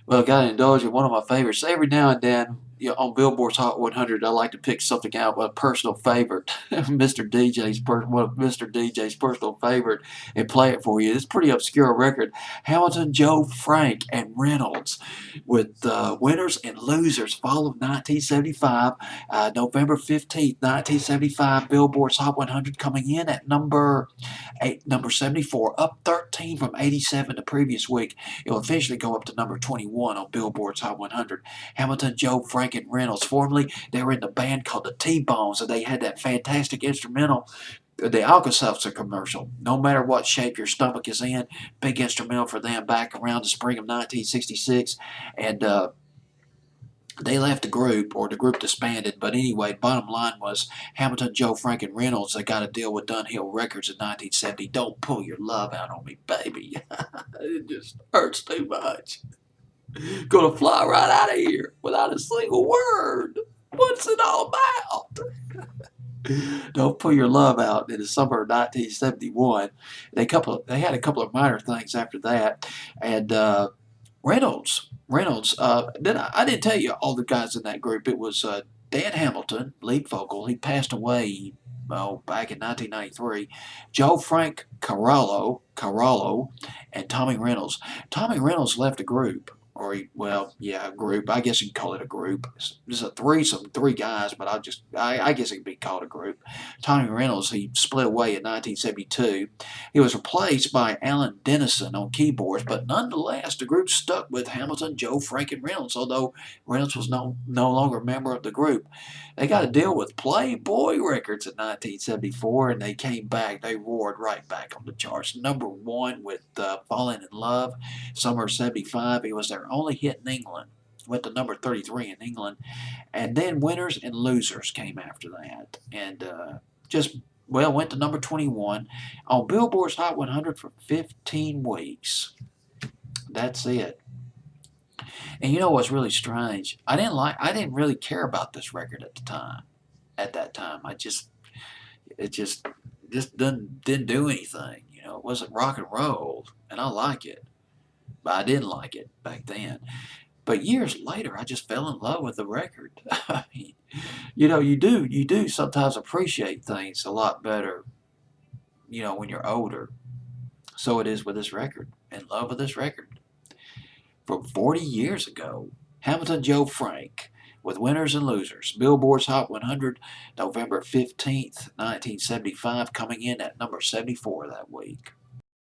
Well, gotta indulge in one of my favorites. Every now and then, on Billboard's Hot 100, I like to pick something out, a personal favorite, one of Mr. DJ's personal favorite, and play it for you. It's a pretty obscure record. Hamilton, Joe, Frank, and Reynolds, with winners and losers, fall of 1975, November 15th, 1975. Billboard's Hot 100 coming in at number 74, up 13 from 87 the previous week. It'll eventually go up to number 21 on Billboard's Hot 100. Hamilton, Joe, Frank, and Reynolds. Formerly, they were in the band called the T-Bones, and they had that fantastic instrumental, the Alka-Seltzer commercial. No matter what shape your stomach is in, big instrumental for them back around the spring of 1966. And they left the group, or the group disbanded. But anyway, bottom line was Hamilton, Joe, Frank, and Reynolds, they got a deal with Dunhill Records in 1970. Don't pull your love out on me, baby. It just hurts too much. Gonna fly right out of here without a single word. What's it all about? Don't pull your love out in the summer of 1971. They had a couple of minor things after that, and Reynolds. I didn't tell you all the guys in that group. It was Dan Hamilton, lead vocal. He passed away back in 1993. Joe Frank Carallo, and Tommy Reynolds. Tommy Reynolds left the group. A group. I guess you can call it a group. It's a threesome, three guys, but I guess it can be called a group. Tommy Reynolds, he split away in 1972. He was replaced by Alan Dennison on keyboards, but nonetheless, the group stuck with Hamilton, Joe, Frank, and Reynolds, although Reynolds was no longer a member of the group. They got a deal with Playboy Records in 1974, and they came back. They roared right back on the charts. Number one with Falling in Love, summer of 75. It was their only hit in England. Went to number 33 in England. And then Winners and Losers came after that. And went to number 21 on Billboard's Hot 100 for 15 weeks. That's it. And you know what's really strange? I didn't really care about this record at the time. At that time, it just didn't do anything. It wasn't rock and roll, and I like it, but I didn't like it back then. But years later, I just fell in love with the record. I mean, you do sometimes appreciate things a lot better, when you're older. So it is with this record. In love with this record. From 40 years ago, Hamilton, Joe, Frank, with Winners and Losers. Billboard's Hot 100, November 15th, 1975, coming in at number 74 that week.